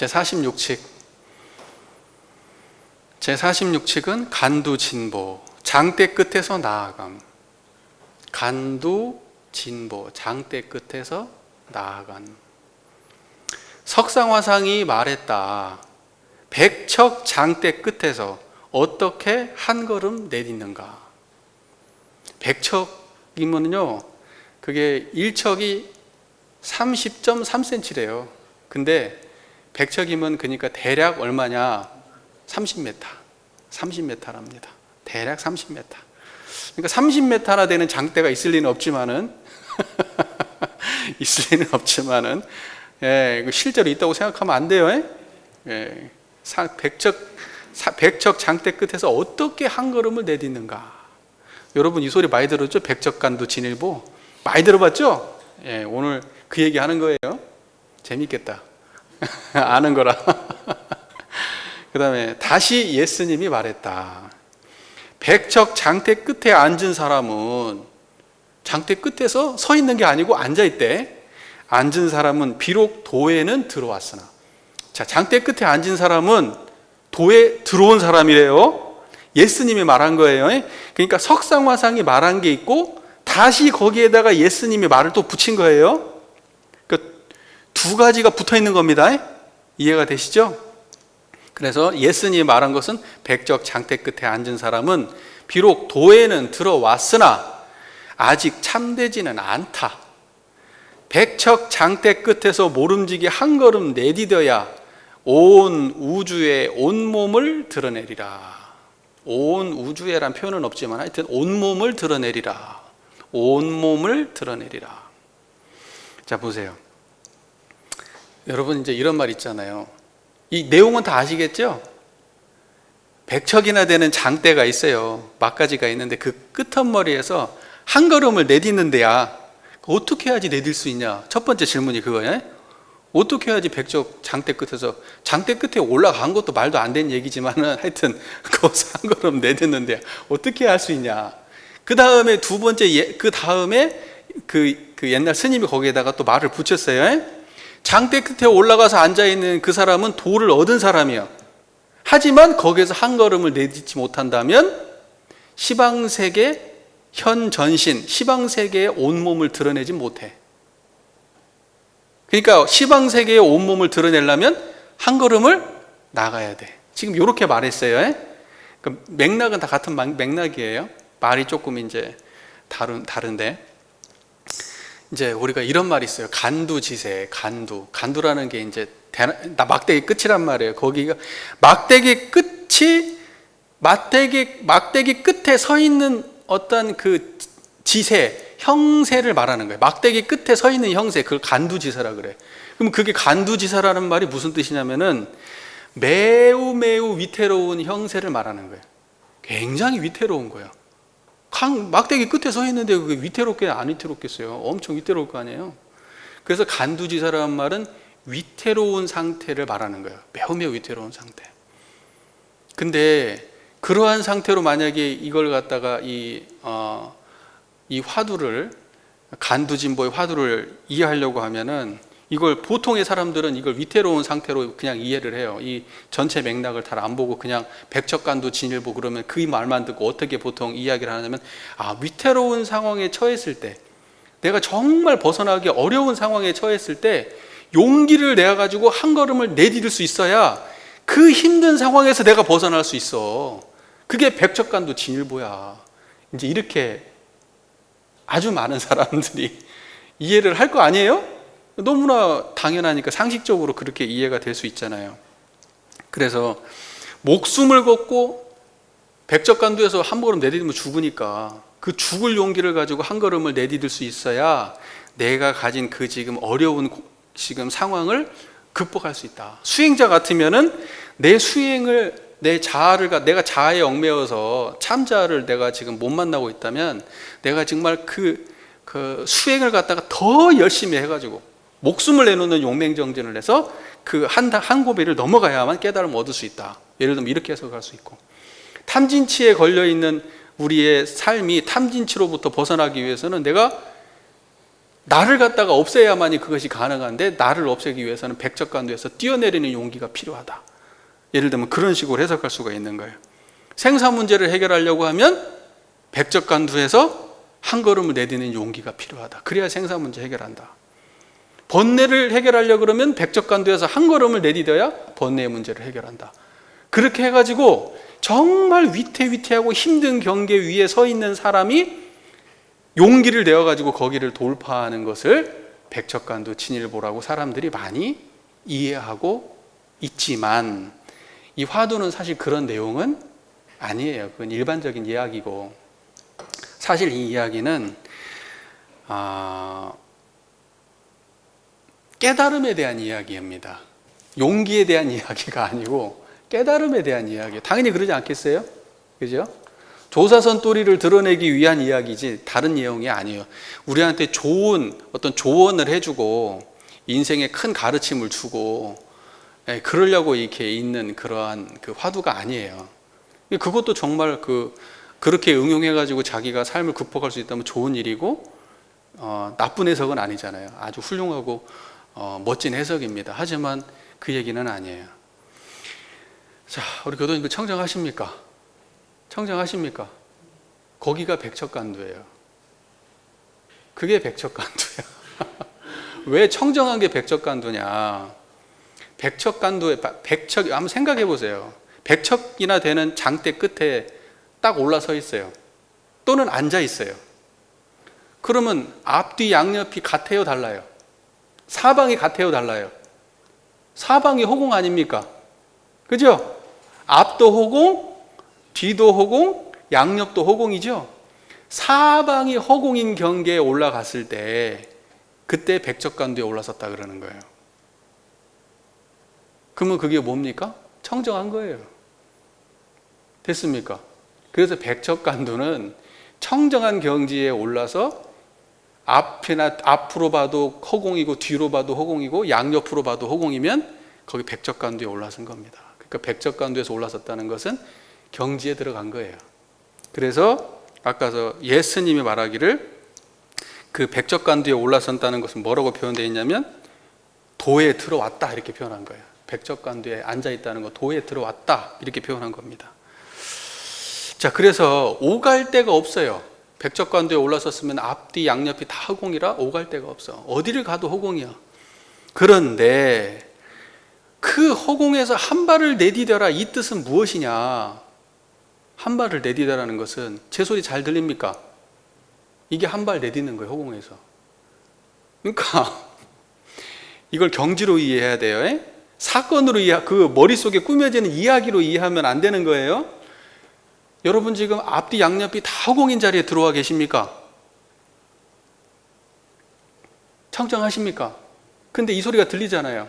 제46칙. 제46칙은 간두진보, 장대 끝에서 나아감. 간두진보, 장대 끝에서 나아감. 석상화상이 말했다. 백척 장대 끝에서 어떻게 한 걸음 내딛는가. 백척이면요, 그게 1척이 30.3cm래요. 근데 백척이면 그러니까 대략 얼마냐? 30m. 30m랍니다. 대략 30m. 그러니까 30m나 되는 장대가 있을 리는 없지만은 있을 리는 없지만은 예, 실제로 있다고 생각하면 안 돼요. 예, 백척 장대 끝에서 어떻게 한 걸음을 내딛는가. 여러분 이 소리 많이 들었죠? 백척간두 진일보 많이 들어봤죠? 예, 오늘 그 얘기 하는 거예요. 재밌겠다. 아는 거라. 그 다음에 다시 예수님이 말했다. 백척 장대 끝에 앉은 사람은 장대 끝에서 서 있는 게 아니고 앉아 있대. 앉은 사람은 비록 도에는 들어왔으나. 자, 장대 끝에 앉은 사람은 도에 들어온 사람이래요. 예수님이 말한 거예요. 그러니까 석상화상이 말한 게 있고 다시 거기에다가 예수님이 말을 또 붙인 거예요. 그러니까 두 가지가 붙어 있는 겁니다. 이해가 되시죠? 그래서 예수님이 말한 것은 백척 장대 끝에 앉은 사람은 비록 도에는 들어왔으나 아직 참되지는 않다. 백척 장대 끝에서 모름지기 한 걸음 내디뎌야 온 우주의 온몸을 드러내리라. 온 우주에란 표현은 없지만 하여튼 온몸을 드러내리라. 온몸을 드러내리라. 자, 보세요. 여러분 이제 이런 말 있잖아요. 이 내용은 다 아시겠죠? 백척이나 되는 장대가 있어요. 막가지가 있는데 그 끝머리에서 한 걸음을 내딛는 데야. 어떻게 해야지 내딜 수 있냐? 첫 번째 질문이 그거예요. 어떻게 해야지 백척 장대 끝에서, 장대 끝에 올라간 것도 말도 안 되는 얘기지만은 하여튼 거기서 한 걸음 내딛는데 어떻게 할 수 있냐? 그 다음에 두 번째, 그 다음에 그 옛날 스님이 거기에다가 또 말을 붙였어요. 장대 끝에 올라가서 앉아있는 그 사람은 도를 얻은 사람이야. 하지만 거기에서 한 걸음을 내딛지 못한다면 시방세계 현 전신, 시방세계의 온몸을 드러내지 못해. 그러니까 시방세계의 온몸을 드러내려면 한 걸음을 나가야 돼. 지금 이렇게 말했어요. 그러니까 맥락은 다 같은 맥락이에요. 말이 조금 이제 다른데, 이제 우리가 이런 말이 있어요. 간두지세, 간두라는 게 이제 막대기 끝이란 말이에요. 거기가 막대기 끝에 서 있는 어떤 그 지세, 형세를 말하는 거예요. 막대기 끝에 서 있는 형세, 그걸 간두지세라 그래. 그럼 그게 간두지세라는 말이 무슨 뜻이냐면은 매우 위태로운 형세를 말하는 거예요. 굉장히 위태로운 거예요. 막대기 끝에 서 있는데 그게 위태롭게 안 위태롭겠어요? 엄청 위태로울 거 아니에요. 그래서 간두지세라는 말은 위태로운 상태를 말하는 거예요. 매우 위태로운 상태. 근데 그러한 상태로 만약에 이걸 갖다가 이 화두를, 간두진보의 화두를 이해하려고 하면은 이걸 보통의 사람들은 이걸 위태로운 상태로 그냥 이해를 해요. 이 전체 맥락을 다 안 보고 그냥 백척간두 진일보 그러면 그 말만 듣고 어떻게 보통 이야기를 하냐면, 위태로운 상황에 처했을 때, 내가 정말 벗어나기 어려운 상황에 처했을 때 용기를 내가 가지고 한 걸음을 내디딜 수 있어야 그 힘든 상황에서 내가 벗어날 수 있어. 그게 백척간두 진일보야. 이제 이렇게 아주 많은 사람들이 이해를 할 거 아니에요? 너무나 당연하니까 상식적으로 그렇게 이해가 될 수 있잖아요. 그래서 목숨을 걸고 백척간두에서 한 걸음 내디디면 죽으니까 그 죽을 용기를 가지고 한 걸음을 내디딜 수 있어야 내가 가진 그 지금 어려운 지금 상황을 극복할 수 있다. 수행자 같으면은 내 수행을, 내가 자아에 얽매여서 참자를 내가 지금 못 만나고 있다면 내가 정말 그 수행을 갖다가 더 열심히 해가지고 목숨을 내놓는 용맹정진을 해서 그 한 고비를 넘어가야만 깨달음을 얻을 수 있다. 예를 들면 이렇게 해석할 수 있고, 탐진치에 걸려있는 우리의 삶이 탐진치로부터 벗어나기 위해서는 내가 나를 갖다가 없애야만이 그것이 가능한데 나를 없애기 위해서는 백척간두에서 뛰어내리는 용기가 필요하다. 예를 들면 그런 식으로 해석할 수가 있는 거예요. 생사 문제를 해결하려고 하면 백척간두에서 한 걸음을 내딛는 용기가 필요하다. 그래야 생사 문제 해결한다. 번뇌를 해결하려고 그러면 백척간두에서 한 걸음을 내딛어야 번뇌의 문제를 해결한다. 그렇게 해가지고 정말 위태위태하고 힘든 경계 위에 서 있는 사람이 용기를 내어가지고 거기를 돌파하는 것을 백척간두 진일보라고 사람들이 많이 이해하고 있지만 이 화두는 사실 그런 내용은 아니에요. 그건 일반적인 이야기고, 사실 이 이야기는 깨달음에 대한 이야기입니다. 용기에 대한 이야기가 아니고 깨달음에 대한 이야기예요. 당연히 그러지 않겠어요? 그죠? 조사선 또리를 드러내기 위한 이야기지 다른 내용이 아니에요. 우리한테 좋은 어떤 조언을 해주고 인생에 큰 가르침을 주고 그러려고 이렇게 있는 그러한 그 화두가 아니에요. 그것도 정말 그렇게 응용해가지고 자기가 삶을 극복할 수 있다면 좋은 일이고 나쁜 해석은 아니잖아요. 아주 훌륭하고 멋진 해석입니다. 하지만 그 얘기는 아니에요. 자, 우리 교도님들 청정하십니까? 청정하십니까? 거기가 백척간두예요. 그게 백척간두야. 왜 청정한 게 백척간두냐? 백척 한번 생각해 보세요. 백척이나 되는 장대 끝에 딱 올라서 있어요. 또는 앉아 있어요. 그러면 앞뒤 양옆이 같아요, 달라요? 사방이 같아요, 달라요? 사방이 허공 아닙니까? 그죠? 앞도 허공, 뒤도 허공, 양옆도 허공이죠? 사방이 허공인 경계에 올라갔을 때 그때 백척간두에 올라섰다 그러는 거예요. 그러면 그게 뭡니까? 청정한 거예요. 됐습니까? 그래서 백척간두는 청정한 경지에 올라서 앞으로 봐도 허공이고 뒤로 봐도 허공이고 양옆으로 봐도 허공이면 거기 백척간두에 올라선 겁니다. 그러니까 백척간두에서 올라섰다는 것은 경지에 들어간 거예요. 그래서 아까 예수님이 말하기를 그 백척간두에 올라선다는 것은 뭐라고 표현되어 있냐면 도에 들어왔다 이렇게 표현한 거예요. 백척간두에 앉아있다는 거 도에 들어왔다 이렇게 표현한 겁니다. 자, 그래서 오갈 데가 없어요. 백척간두에 올라섰으면 앞뒤 양옆이 다 허공이라 오갈 데가 없어. 어디를 가도 허공이야. 그런데 그 허공에서 한 발을 내디뎌라 이 뜻은 무엇이냐? 한 발을 내디뎌라는 것은 제 소리 잘 들립니까? 이게 한 발 내딛는 거예요, 허공에서. 그러니까 이걸 경지로 이해해야 돼요. 사건으로 그 머릿속에 꾸며지는 이야기로 이해하면 안 되는 거예요. 여러분 지금 앞뒤 양옆이 다 허공인 자리에 들어와 계십니까? 청정하십니까? 근데 이 소리가 들리잖아요.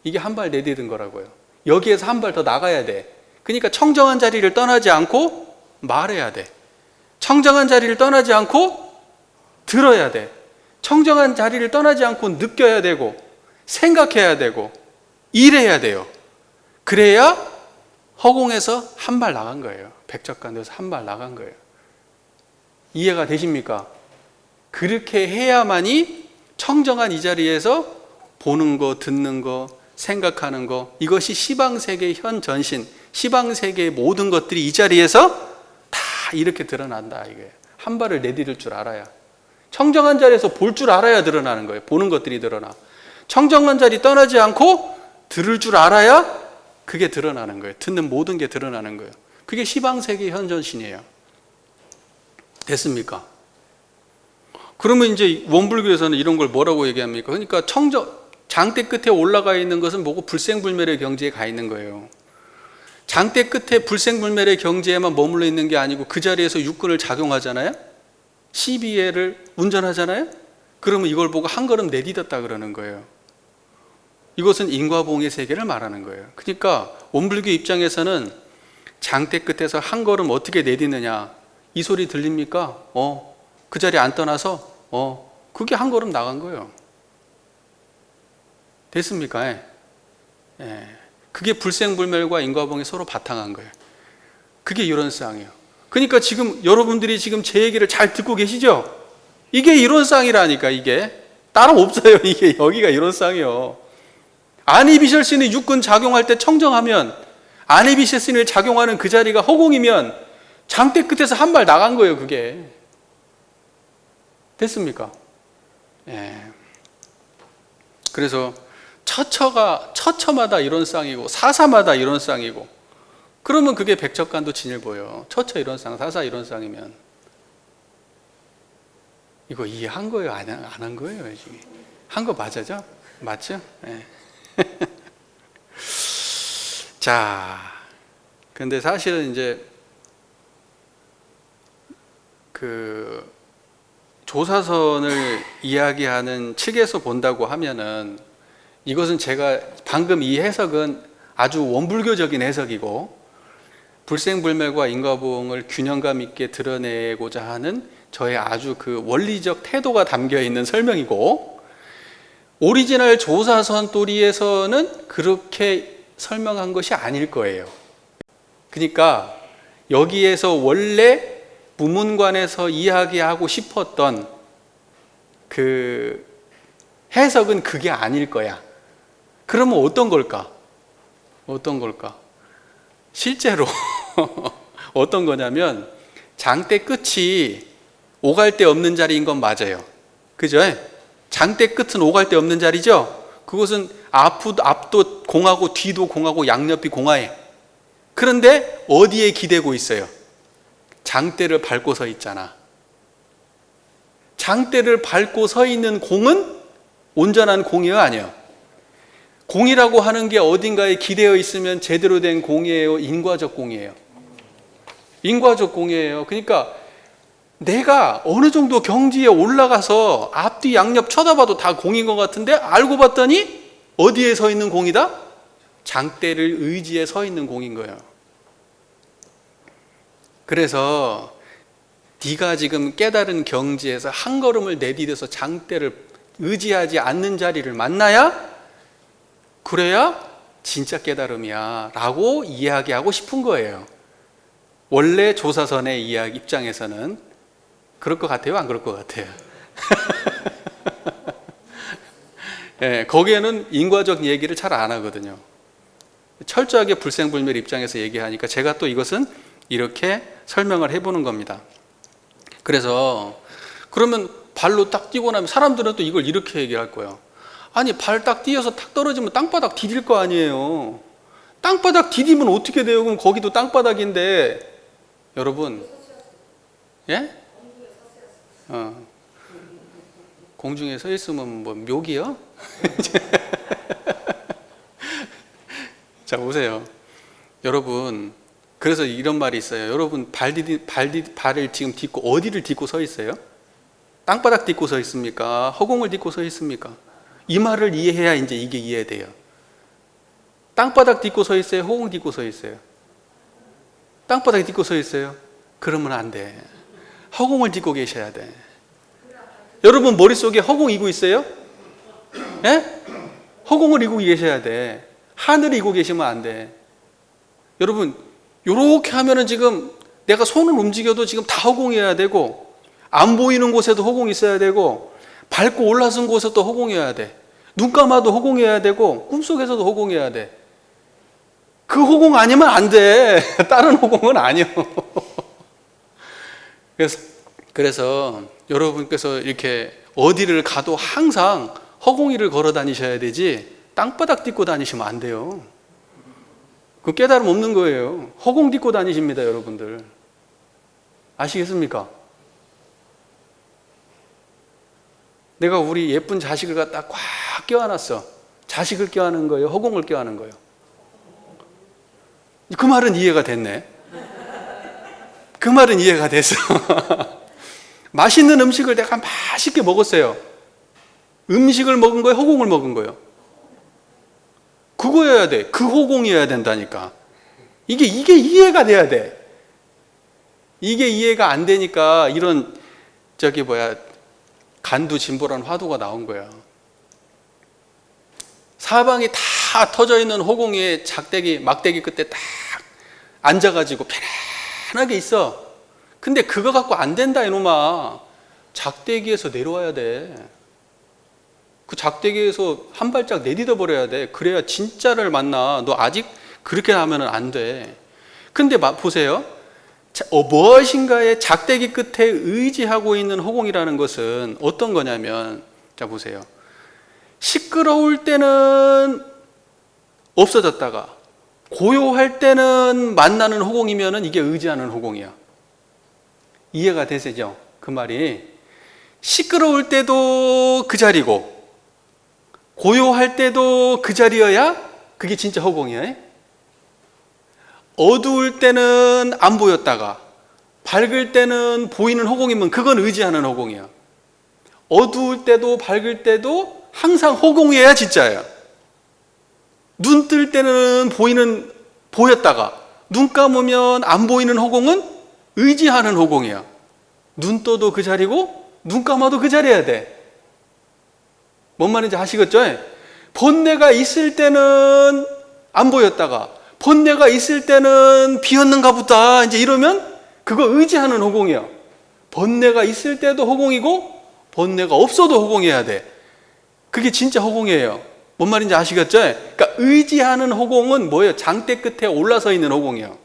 이게 한 발 내딛은 거라고요. 여기에서 한 발 더 나가야 돼. 그러니까 청정한 자리를 떠나지 않고 말해야 돼. 청정한 자리를 떠나지 않고 들어야 돼. 청정한 자리를 떠나지 않고 느껴야 되고 생각해야 되고 일해야 돼요. 그래야 허공에서 한 발 나간 거예요. 백척간두에서 한 발 나간 거예요. 이해가 되십니까? 그렇게 해야만이 청정한 이 자리에서 보는 거, 듣는 거, 생각하는 거, 이것이 시방세계의 현 전신, 시방세계의 모든 것들이 이 자리에서 다 이렇게 드러난다. 이게 한 발을 내디딜 줄 알아야, 청정한 자리에서 볼 줄 알아야 드러나는 거예요. 보는 것들이 드러나. 청정한 자리 떠나지 않고 들을 줄 알아야 그게 드러나는 거예요. 듣는 모든 게 드러나는 거예요. 그게 시방세계의 현 전신이에요. 됐습니까? 그러면 이제 원불교에서는 이런 걸 뭐라고 얘기합니까? 그러니까 장대 끝에 올라가 있는 것은 뭐고 불생불멸의 경지에 가 있는 거예요. 장대 끝에 불생불멸의 경지에만 머물러 있는 게 아니고 그 자리에서 육근을 작용하잖아요. 12회를 운전하잖아요. 그러면 이걸 보고 한 걸음 내딛었다 그러는 거예요. 이것은 인과보응의 세계를 말하는 거예요. 그러니까 원불교 입장에서는 장대 끝에서 한 걸음 어떻게 내딛느냐, 이 소리 들립니까? 그 자리 안 떠나서 그게 한 걸음 나간 거예요. 됐습니까? 예. 그게 불생불멸과 인과보응이 서로 바탕한 거예요. 그게 이론상이에요. 그러니까 지금 여러분들이 지금 제 얘기를 잘 듣고 계시죠? 이게 이론상이라니까. 이게 따로 없어요. 이게 여기가 이런 쌍이요. 아니비셜신의 육근 작용할 때 청정하면 아니비셜신을 작용하는 그 자리가 허공이면 장대 끝에서 한 발 나간 거예요. 그게 됐습니까? 예. 그래서 처처마다 이런 쌍이고 사사마다 이런 쌍이고, 그러면 그게 백척간도 진일보예요. 처처 이런 쌍, 사사 이런 쌍이면. 이거 이해한 거예요? 안 한 거예요? 지금 한 거 맞아죠? 맞죠? 네. 자, 근데 사실은 이제 그 조사선을 이야기하는 측에서 본다고 하면은, 이것은 제가 방금 이 해석은 아주 원불교적인 해석이고 불생불멸과 인과보응을 균형감 있게 드러내고자 하는 저의 아주 그 원리적 태도가 담겨 있는 설명이고, 오리지널 조사선 또리에서는 그렇게 설명한 것이 아닐 거예요. 그러니까 여기에서 원래 부문관에서 이야기하고 싶었던 그 해석은 그게 아닐 거야. 그러면 어떤 걸까? 어떤 걸까? 실제로 어떤 거냐면, 장대 끝이 오갈 데 없는 자리인 건 맞아요. 그죠? 장대 끝은 오갈 데 없는 자리죠? 그것은 앞도 공하고 뒤도 공하고 양옆이 공하해. 그런데 어디에 기대고 있어요? 장대를 밟고 서 있잖아. 장대를 밟고 서 있는 공은 온전한 공이에요, 아니에요? 공이라고 하는 게 어딘가에 기대어 있으면 제대로 된 공이에요, 인과적 공이에요? 인과적 공이에요. 그러니까 내가 어느 정도 경지에 올라가서 앞뒤 양옆 쳐다봐도 다 공인 것 같은데, 알고 봤더니 어디에 서 있는 공이다? 장대를 의지해 서 있는 공인 거예요. 그래서 네가 지금 깨달은 경지에서 한 걸음을 내디뎌서 장대를 의지하지 않는 자리를 만나야, 그래야 진짜 깨달음이야 라고 이야기하고 싶은 거예요. 원래 조사선의 이야기 입장에서는 그럴 것 같아요? 안 그럴 것 같아요? 네, 거기에는 인과적 얘기를 잘 안 하거든요. 철저하게 불생불멸 입장에서 얘기하니까 제가 또 이것은 이렇게 설명을 해보는 겁니다. 그래서 그러면 발로 딱 뛰고 나면 사람들은 또 이걸 이렇게 얘기할 거예요. 아니, 발 딱 뛰어서 탁 떨어지면 땅바닥 디딜 거 아니에요. 땅바닥 디디면 어떻게 돼요? 그럼 거기도 땅바닥인데. 여러분, 예? 공중에 서 있으면 뭐 묘기요? 자, 보세요. 여러분, 그래서 이런 말이 있어요. 여러분, 발을 지금 딛고 어디를 딛고 서 있어요? 땅바닥 딛고 서 있습니까? 허공을 딛고 서 있습니까? 이 말을 이해해야 이제 이게 이해돼요. 땅바닥 딛고 서 있어요? 허공 딛고 서 있어요? 땅바닥 딛고 서 있어요? 그러면 안 돼. 허공을 딛고 계셔야 돼. 여러분 머릿속에 허공 이고 있어요? 예? 허공을 이고 계셔야 돼. 하늘을 이고 계시면 안 돼. 여러분, 요렇게 하면은 지금 내가 손을 움직여도 지금 다 허공이어야 되고, 안 보이는 곳에도 허공이 있어야 되고, 밟고 올라선 곳에도 허공이어야 돼. 눈 감아도 허공이어야 되고, 꿈속에서도 허공이어야 돼. 그 허공 아니면 안 돼. 다른 허공은 아니요. 그래서 여러분께서 이렇게 어디를 가도 항상 허공 위를 걸어 다니셔야 되지, 땅바닥 딛고 다니시면 안 돼요. 그 깨달음 없는 거예요. 허공 딛고 다니십니다, 여러분들. 아시겠습니까? 내가 우리 예쁜 자식을 갖다 꽉 껴안았어. 자식을 껴안은 거예요? 허공을 껴안은 거예요? 그 말은 이해가 됐네. 그 말은 이해가 됐어. 맛있는 음식을 내가 맛있게 먹었어요. 음식을 먹은 거예요? 허공을 먹은 거예요? 그거여야 돼. 그 허공이어야 된다니까. 이게 이해가 돼야 돼. 이게 이해가 안 되니까 이런 간두진보라는 화두가 나온 거야. 사방이 다 터져 있는 허공에 막대기 끝에 딱 앉아가지고 편안하게 있어. 근데 그거 갖고 안 된다, 이놈아. 작대기에서 내려와야 돼. 그 작대기에서 한 발짝 내딛어 버려야 돼. 그래야 진짜를 만나. 너 아직 그렇게 하면은 안 돼. 근데 보세요. 무엇인가의 작대기 끝에 의지하고 있는 허공이라는 것은 어떤 거냐면, 자 보세요. 시끄러울 때는 없어졌다가 고요할 때는 만나는 허공이면은 이게 의지하는 허공이야. 이해가 되시죠? 그 말이 시끄러울 때도 그 자리고 고요할 때도 그 자리여야 그게 진짜 허공이야. 어두울 때는 안 보였다가 밝을 때는 보이는 허공이면 그건 의지하는 허공이야. 어두울 때도 밝을 때도 항상 허공이어야 진짜야. 눈 뜰 때는 보였다가 눈 감으면 안 보이는 허공은 의지하는 허공이야. 눈 떠도 그 자리고 눈 감아도 그 자리여야 돼. 뭔 말인지 아시겠죠? 번뇌가 있을 때는 안 보였다가 번뇌가 있을 때는 비었는가 보다 이제 이러면 그거 의지하는 허공이야. 번뇌가 있을 때도 허공이고 번뇌가 없어도 허공이어야 돼. 그게 진짜 허공이에요. 뭔 말인지 아시겠죠? 그러니까 의지하는 허공은 뭐예요? 장대 끝에 올라서 있는 허공이에요.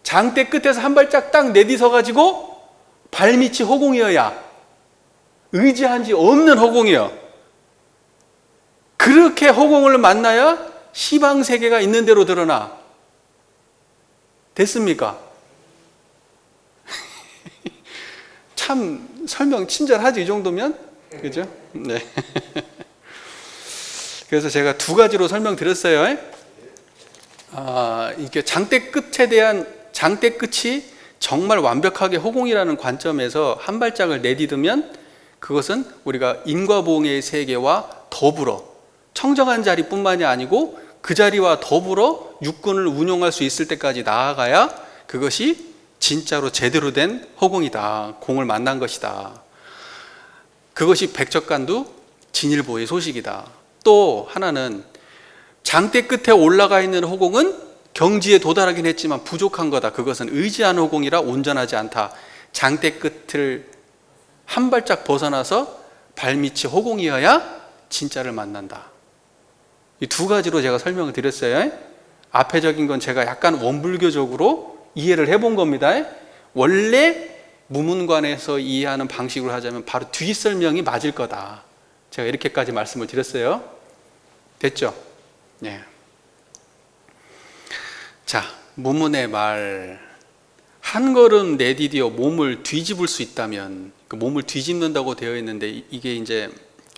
장대 끝에서 한 발짝 딱 내딛어 가지고 발밑이 허공이어야 의지한 지 없는 허공이에요. 그렇게 허공을 만나야 시방세계가 있는 대로 드러나. 됐습니까? 참 설명 친절하지 이 정도면? 그죠? 네. 그래서 제가 두 가지로 설명드렸어요. 이게 장대 끝이 정말 완벽하게 허공이라는 관점에서 한 발짝을 내딛으면 그것은 우리가 인과보응의 세계와 더불어 청정한 자리뿐만이 아니고 그 자리와 더불어 육군을 운용할 수 있을 때까지 나아가야 그것이 진짜로 제대로 된 허공이다. 공을 만난 것이다. 그것이 백척간두 진일보의 소식이다. 또 하나는 장대 끝에 올라가 있는 허공은 경지에 도달하긴 했지만 부족한 거다. 그것은 의지하는 허공이라 온전하지 않다. 장대 끝을 한 발짝 벗어나서 발밑이 허공이어야 진짜를 만난다. 이 두 가지로 제가 설명을 드렸어요. 앞에적인 건 제가 약간 원불교적으로 이해를 해본 겁니다. 원래 무문관에서 이해하는 방식으로 하자면 바로 뒷설명이 맞을 거다. 제가 이렇게까지 말씀을 드렸어요. 됐죠? 네. 자, 무문의 말. 한 걸음 내디디어 몸을 뒤집을 수 있다면, 그 몸을 뒤집는다고 되어 있는데 이게 이제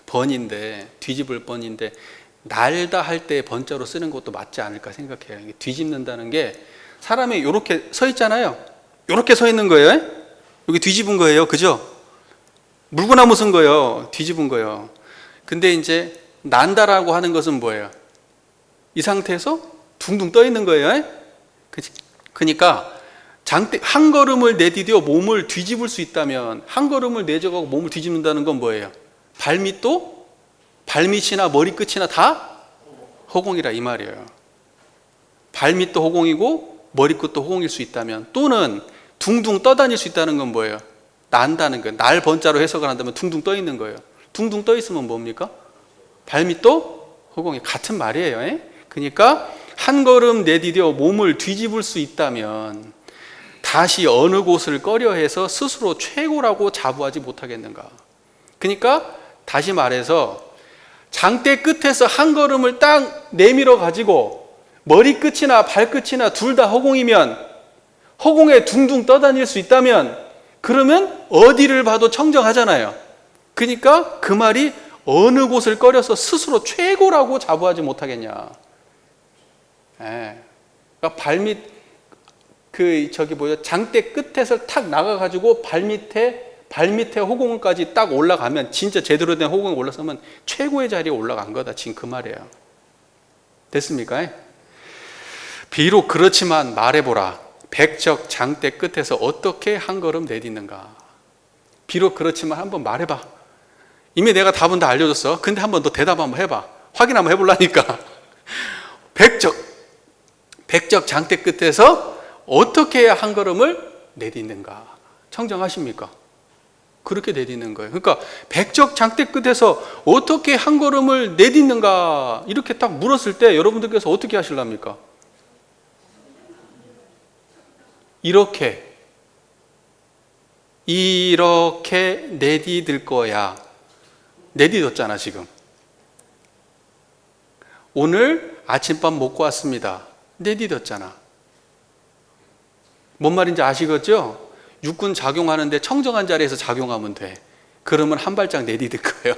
번인데, 뒤집을 번인데 날다 할 때 번자로 쓰는 것도 맞지 않을까 생각해요. 이게 뒤집는다는 게 사람이 이렇게 서 있잖아요. 이렇게 서 있는 거예요. 여기 뒤집은 거예요. 그죠? 물구나무 쓴 거예요. 뒤집은 거예요. 근데 이제 난다라고 하는 것은 뭐예요? 이 상태에서 둥둥 떠 있는 거예요. 그러니까 한 걸음을 내디뎌 몸을 뒤집을 수 있다면 한 걸음을 내져가고 몸을 뒤집는다는 건 뭐예요? 발밑이나 머리끝이나 다 허공이라 이 말이에요. 발밑도 허공이고 머리끝도 허공일 수 있다면, 또는 둥둥 떠다닐 수 있다는 건 뭐예요? 난다는 거예요. 날 번자로 해석을 한다면 둥둥 떠 있는 거예요. 둥둥 떠 있으면 뭡니까? 발밑도 허공이 같은 말이에요. 그러니까 한 걸음 내디뎌 몸을 뒤집을 수 있다면 다시 어느 곳을 꺼려해서 스스로 최고라고 자부하지 못하겠는가. 그러니까 다시 말해서 장대 끝에서 한 걸음을 딱 내밀어 가지고 머리끝이나 발끝이나 둘 다 허공이면, 허공에 둥둥 떠다닐 수 있다면, 그러면 어디를 봐도 청정하잖아요. 그러니까 그 말이 어느 곳을 꺼려서 스스로 최고라고 자부하지 못하겠냐. 그러니까 발밑 장대 끝에서 탁 나가가지고 발밑에 허공까지 딱 올라가면, 진짜 제대로 된 허공에 올라서면 최고의 자리에 올라간 거다. 지금 그 말이에요. 됐습니까? 비록 그렇지만 말해보라. 백적 장대 끝에서 어떻게 한 걸음 내딛는가. 비록 그렇지만 한번 말해봐. 이미 내가 답은 다 알려줬어. 근데 한번 너 대답 한번 해봐. 확인 한번 해보려니까. 백적 장대 끝에서 어떻게 해야 한 걸음을 내딛는가. 청정하십니까? 그렇게 내딛는 거예요. 그러니까 백적 장대 끝에서 어떻게 한 걸음을 내딛는가 이렇게 딱 물었을 때 여러분들께서 어떻게 하실랍니까? 이렇게 내딛을 거야. 내딛었잖아 지금. 오늘 아침밥 먹고 왔습니다. 내딛었잖아. 뭔 말인지 아시겠죠? 육군 작용하는데 청정한 자리에서 작용하면 돼. 그러면 한 발짝 내딛을 거예요.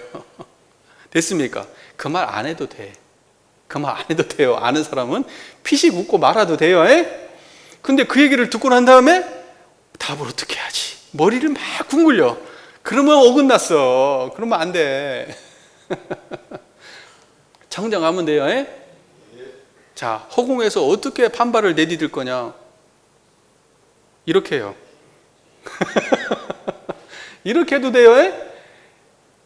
됐습니까? 그 말 안 해도 돼. 그 말 안 해도 돼요. 아는 사람은 피식 웃고 말아도 돼요. 근데 그 얘기를 듣고 난 다음에 답을 어떻게 하지? 머리를 막 뒹굴려. 그러면 어긋났어. 그러면 안 돼. 청정하면 돼요. 자, 허공에서 어떻게 판발을 내디딜 거냐? 이렇게 해요. 이렇게 해도 돼요.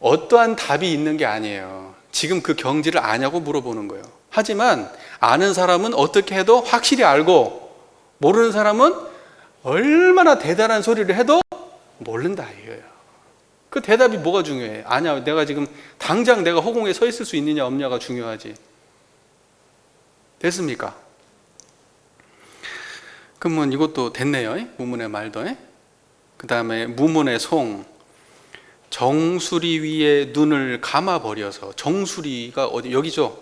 어떠한 답이 있는 게 아니에요. 지금 그 경지를 아냐고 물어보는 거예요. 하지만 아는 사람은 어떻게 해도 확실히 알고, 모르는 사람은 얼마나 대단한 소리를 해도 모른다 이거예요. 그 대답이 뭐가 중요해? 아냐, 내가 지금 당장 내가 허공에 서 있을 수 있느냐 없냐가 중요하지. 됐습니까? 그러면 이것도 됐네요. 무문의 말도. 그 다음에 무문의 송. 정수리 위에 눈을 감아버려서. 정수리가 어디? 여기죠?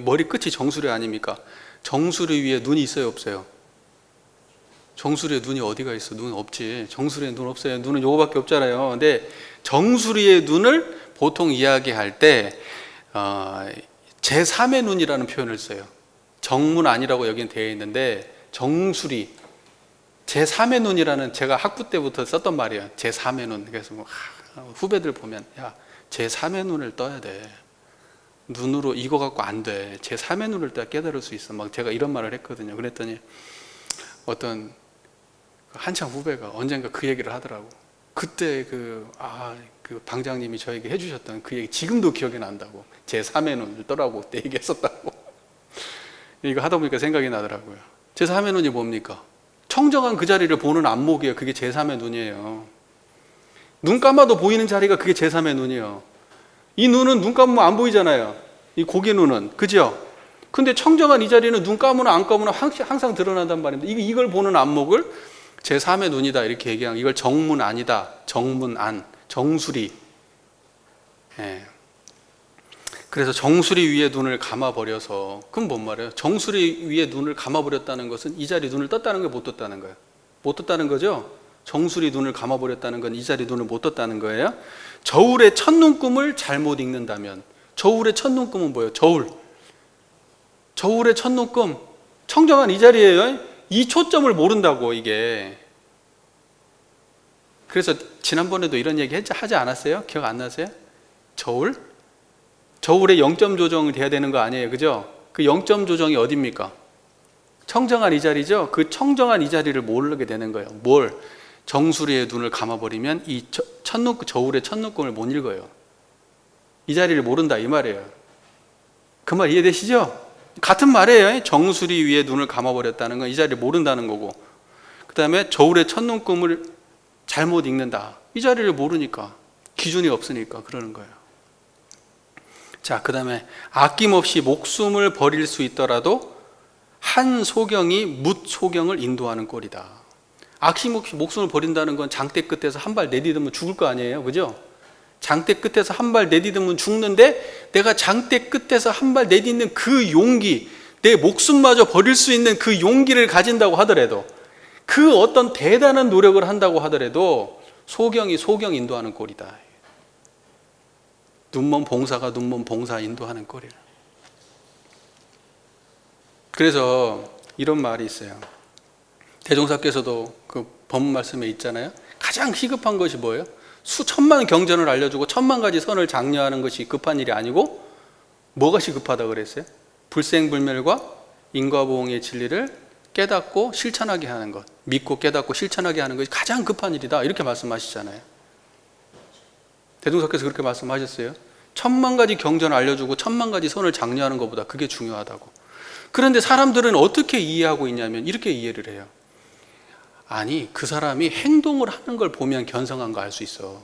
머리 끝이 정수리 아닙니까? 정수리 위에 눈이 있어요 없어요? 정수리에 눈이 어디가 있어? 눈 없지. 정수리에 눈 없어요. 눈은 요거밖에 없잖아요. 근데 정수리의 눈을 보통 이야기할 때 제3의 눈이라는 표현을 써요. 정문 아니라고 여기는 되어 있는데 정수리, 제3의 눈이라는, 제가 학부 때부터 썼던 말이에요. 제3의 눈. 그래서 뭐 후배들 보면 야, 제3의 눈을 떠야 돼. 눈으로 이거 갖고 안 돼. 제3의 눈을 떠야 깨달을 수 있어. 막 제가 이런 말을 했거든요. 그랬더니 어떤 한창 후배가 언젠가 그 얘기를 하더라고. 그때 그 방장님이 저에게 해주셨던 그 얘기 지금도 기억이 난다고. 제3의 눈을 떠라고 그때 얘기했었다고. 이거 하다 보니까 생각이 나더라고요. 제3의 눈이 뭡니까? 청정한 그 자리를 보는 안목이에요. 그게 제3의 눈이에요. 눈 감아도 보이는 자리가 그게 제3의 눈이에요. 이 눈은 눈 감으면 안 보이잖아요. 이 고개 눈은. 그죠? 근데 청정한 이 자리는 눈 감으나 안 감으나 항상 드러난단 말입니다. 이걸 보는 안목을 제3의 눈이다 이렇게 얘기하는, 이걸 정문 안이다, 정문 안, 정수리. 그래서 정수리 위에 눈을 감아버려서. 그럼 뭔 말이에요? 정수리 위에 눈을 감아버렸다는 것은 이 자리 눈을 떴다는 거예요? 못 떴다는 거예요? 못 떴다는 거죠? 정수리 눈을 감아버렸다는 건 이 자리 눈을 못 떴다는 거예요. 저울의 첫눈금을 잘못 읽는다면. 저울의 첫눈금은 뭐예요? 저울의 첫눈금, 청정한 이 자리예요. 이 초점을 모른다고 이게. 그래서 지난번에도 이런 얘기 하지 않았어요? 기억 안 나세요? 저울에 0점 조정이 돼야 되는 거 아니에요, 그죠? 그 0점 조정이 어디입니까? 청정한 이 자리죠? 그 청정한 이 자리를 모르게 되는 거예요. 뭘? 정수리의 눈을 감아버리면 이 저울의 첫눈금을 못 읽어요. 이 자리를 모른다 이 말이에요. 그 말 이해되시죠? 같은 말이에요. 정수리 위에 눈을 감아버렸다는 건 이 자리를 모른다는 거고, 그 다음에 저울의 첫눈금을 잘못 읽는다. 이 자리를 모르니까, 기준이 없으니까 그러는 거예요. 자, 그 다음에 아낌없이 목숨을 버릴 수 있더라도 한 소경이 뭇 소경을 인도하는 꼴이다. 아낌없이 목숨을 버린다는 건 장대 끝에서 한 발 내디디면 죽을 거 아니에요, 그죠? 장대 끝에서 한 발 내디디면 죽는데, 내가 장대 끝에서 한 발 내딛는 그 용기, 내 목숨마저 버릴 수 있는 그 용기를 가진다고 하더라도, 그 어떤 대단한 노력을 한다고 하더라도 소경 인도하는 꼴이다. 눈먼 봉사가 눈먼 봉사 인도하는 꼴이에요. 그래서 이런 말이 있어요. 대종사께서도 그 법문 말씀에 있잖아요. 가장 시급한 것이 뭐예요? 수천만 경전을 알려주고 1000만 가지 선을 장려하는 것이 급한 일이 아니고 뭐가 시급하다 그랬어요? 불생불멸과 인과보응의 진리를 깨닫고 실천하게 하는 것, 믿고 깨닫고 실천하게 하는 것이 가장 급한 일이다 이렇게 말씀하시잖아요. 대종사께서 그렇게 말씀하셨어요. 1000만 가지 경전을 알려주고 1000만 가지 선을 장려하는 것보다 그게 중요하다고. 그런데 사람들은 어떻게 이해하고 있냐면 이렇게 이해를 해요. 아니, 그 사람이 행동을 하는 걸 보면 견성한 거 알 수 있어.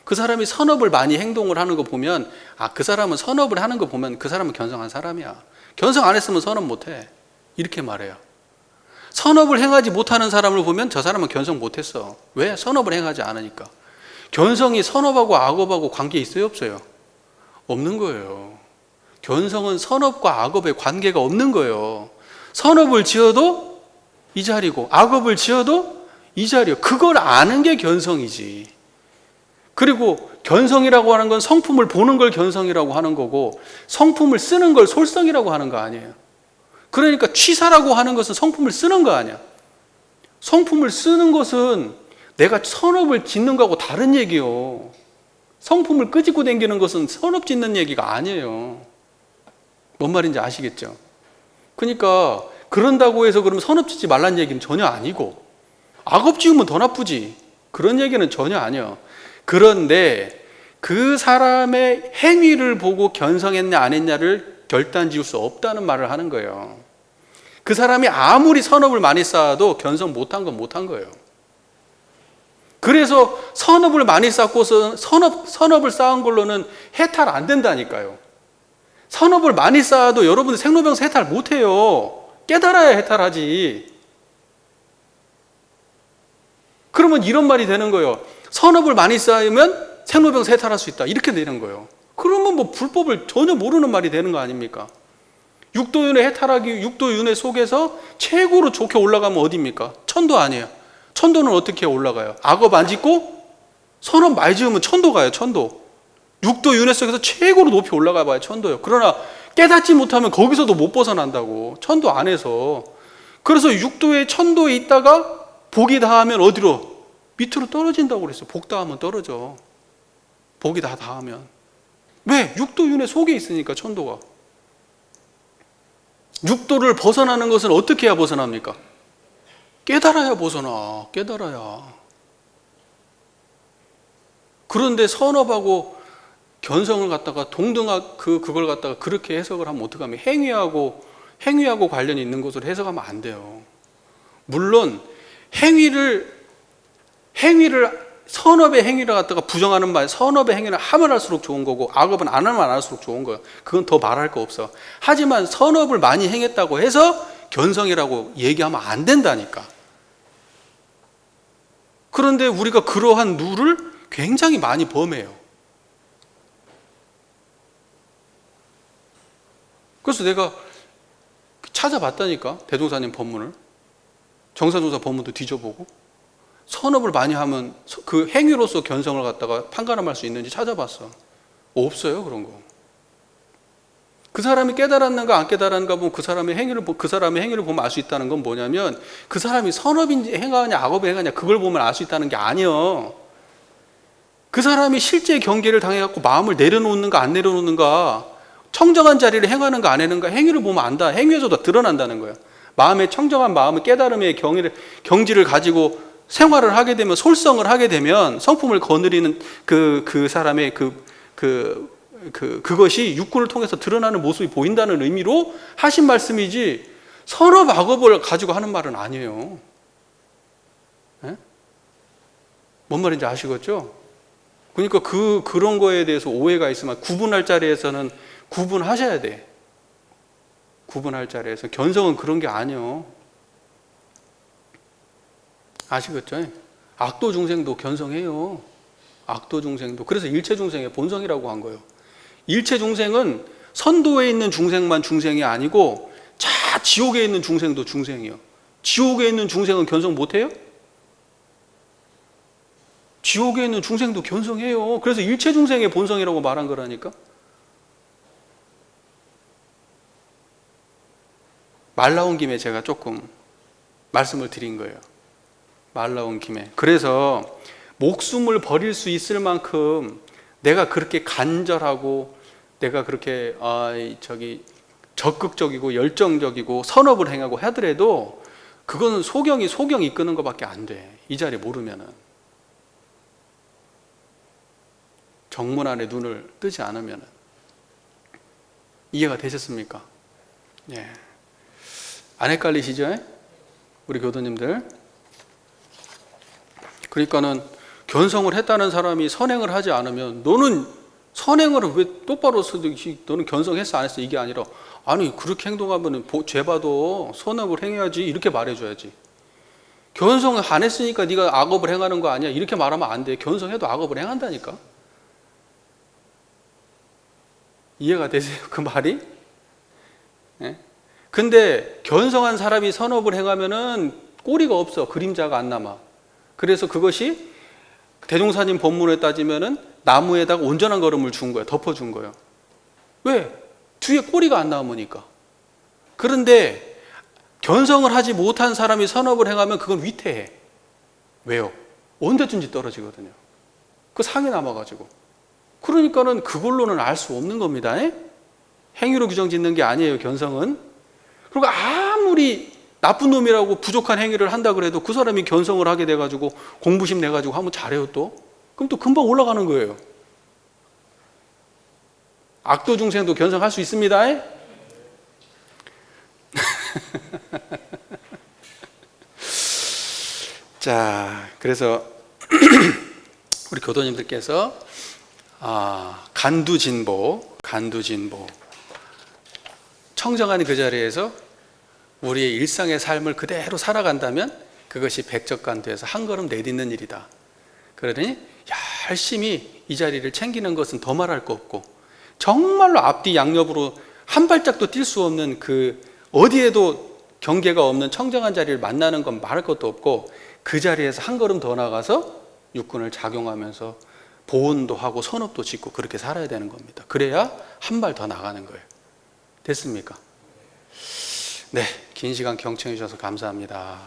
그 사람이 선업을 많이 행동을 하는 거 보면 그 사람은 선업을 하는 거 보면 그 사람은 견성한 사람이야. 견성 안 했으면 선업 못해. 이렇게 말해요. 선업을 행하지 못하는 사람을 보면 저 사람은 견성 못했어. 왜? 선업을 행하지 않으니까. 견성이 선업하고 악업하고 관계 있어요? 없어요? 없는 거예요. 견성은 선업과 악업의 관계가 없는 거예요. 선업을 지어도 이 자리고 악업을 지어도 이 자리요. 그걸 아는 게 견성이지. 그리고 견성이라고 하는 건 성품을 보는 걸 견성이라고 하는 거고 성품을 쓰는 걸 솔성이라고 하는 거 아니에요. 그러니까 취사라고 하는 것은 성품을 쓰는 거 아니야. 성품을 쓰는 것은 내가 선업을 짓는 거하고 다른 얘기요. 성품을 끄집고 다니는 것은 선업 짓는 얘기가 아니에요. 뭔 말인지 아시겠죠? 그러니까 그런다고 해서 그러면 선업 짓지 말란 얘기는 전혀 아니고 악업 지으면 더 나쁘지. 그런 얘기는 전혀 아니에요. 그런데 그 사람의 행위를 보고 견성했냐 안 했냐를 결단 지을 수 없다는 말을 하는 거예요. 그 사람이 아무리 선업을 많이 쌓아도 견성 못한 건 못한 거예요. 그래서 선업을 많이 쌓고서 선업을 쌓은 걸로는 해탈 안 된다니까요. 선업을 많이 쌓아도 여러분들 생로병사 해탈 못해요. 깨달아야 해탈하지. 그러면 이런 말이 되는 거예요. 선업을 많이 쌓으면 생로병사 해탈할 수 있다. 이렇게 되는 거예요. 그러면 뭐 불법을 전혀 모르는 말이 되는 거 아닙니까? 육도윤회 해탈하기, 육도윤회 속에서 최고로 좋게 올라가면 어디입니까? 천도 아니에요. 천도는 어떻게 올라가요? 악업 안 짓고 선업 많이 지으면 천도 가요. 천도. 육도윤회 속에서 최고로 높이 올라가 봐야 천도예요. 그러나 깨닫지 못하면 거기서도 못 벗어난다고. 천도 안에서. 그래서 육도에 천도에 있다가 복이 다하면 어디로? 밑으로 떨어진다고 그랬어요. 복 다하면 떨어져. 복이 다 다하면. 왜? 육도윤회 속에 있으니까 천도가. 육도를 벗어나는 것은 어떻게 해야 벗어납니까? 깨달아야 벗어나. 깨달아야. 그런데 선업하고 견성을 갖다가 동등하 그걸 갖다가 그렇게 해석을 하면 어떡하면 행위하고 관련이 있는 것으로 해석하면 안 돼요. 물론 행위를 선업의 행위를 갖다가 부정하는 말, 선업의 행위는 하면 할수록 좋은 거고 악업은 안 하면 안 할수록 좋은 거예요. 그건 더 말할 거 없어. 하지만 선업을 많이 행했다고 해서 견성이라고 얘기하면 안 된다니까. 그런데 우리가 그러한 룰을 굉장히 많이 범해요. 그래서 내가 찾아봤다니까. 대종사님 법문을. 정사조사 법문도 뒤져보고 선업을 많이 하면 그 행위로서 견성을 갖다가 판가름할 수 있는지 찾아봤어. 없어요. 그런 거. 그 사람이 깨달았는가 안 깨달았는가 보면 그 사람의 행위를 보면 알 수 있다는 건 뭐냐면 그 사람이 선업인지 행하냐 악업을 행하냐 그걸 보면 알 수 있다는 게 아니에요. 그 사람이 실제 경계를 당해갖고 마음을 내려놓는가 안 내려놓는가 청정한 자리를 행하는가 안 하는가 행위를 보면 안다. 행위에서도 드러난다는 거예요. 마음의 청정한 마음의 깨달음의 경지를 가지고 생활을 하게 되면 솔성을 하게 되면 성품을 거느리는 그 사람의 그것이 육군을 통해서 드러나는 모습이 보인다는 의미로 하신 말씀이지 선업 악업을 가지고 하는 말은 아니에요. 네? 뭔 말인지 아시겠죠? 그러니까 그런 거에 대해서 오해가 있으면 구분할 자리에서는 구분하셔야 돼. 구분할 자리에서 견성은 그런 게 아니에요. 아시겠죠? 악도 중생도 견성해요. 악도 중생도. 그래서 일체 중생의 본성이라고 한 거예요. 일체 중생은 선도에 있는 중생만 중생이 아니고 지옥에 있는 중생도 중생이에요. 지옥에 있는 중생은 견성 못해요? 지옥에 있는 중생도 견성해요. 그래서 일체 중생의 본성이라고 말한 거라니까. 말 나온 김에 제가 조금 말씀을 드린 거예요. 말 나온 김에. 그래서 목숨을 버릴 수 있을 만큼 내가 그렇게 간절하고 내가 그렇게 적극적이고 열정적이고 선업을 행하고 하더라도 그거는 소경이 이끄는 것밖에 안 돼. 이 자리 모르면은. 정문 안에 눈을 뜨지 않으면은. 이해가 되셨습니까? 예. 안 헷갈리시죠? 우리 교도님들. 그러니까는 견성을 했다는 사람이 선행을 하지 않으면 너는 선행을 왜 똑바로 너는 견성했어 안 했어 이게 아니라 아니 그렇게 행동하면 죄봐도 선업을 행해야지 이렇게 말해줘야지. 견성을 안 했으니까 네가 악업을 행하는 거 아니야 이렇게 말하면 안 돼. 견성해도 악업을 행한다니까. 이해가 되세요 그 말이? 네? 근데 견성한 사람이 선업을 행하면은 꼬리가 없어. 그림자가 안 남아. 그래서 그것이 대종사님 법문에 따지면은 나무에다가 온전한 걸음을 준 거야. 덮어준 거예요. 왜? 뒤에 꼬리가 안 남으니까. 그런데 견성을 하지 못한 사람이 선업을 행하면 그건 위태해. 왜요? 언제든지 떨어지거든요. 그 상이 남아가지고. 그러니까는 그걸로는 알 수 없는 겁니다. 행위로 규정 짓는 게 아니에요, 견성은. 그리고 아무리 나쁜 놈이라고 부족한 행위를 한다 그래도 그 사람이 견성을 하게 돼가지고 공부심 내가지고 하면 잘해요 또. 그럼 또 금방 올라가는 거예요. 악도 중생도 견성할 수 있습니다. 자, 그래서 우리 교도님들께서 간두진보 청정한 그 자리에서 우리의 일상의 삶을 그대로 살아간다면 그것이 백적간두에서 한 걸음 내딛는 일이다. 그러더니 열심히 이 자리를 챙기는 것은 더 말할 거 없고 정말로 앞뒤 양옆으로 한 발짝도 뛸 수 없는 그 어디에도 경계가 없는 청정한 자리를 만나는 건 말할 것도 없고 그 자리에서 한 걸음 더 나가서 육군을 작용하면서 보온도 하고 선업도 짓고 그렇게 살아야 되는 겁니다. 그래야 한 발 더 나가는 거예요. 됐습니까? 네, 긴 시간 경청해 주셔서 감사합니다.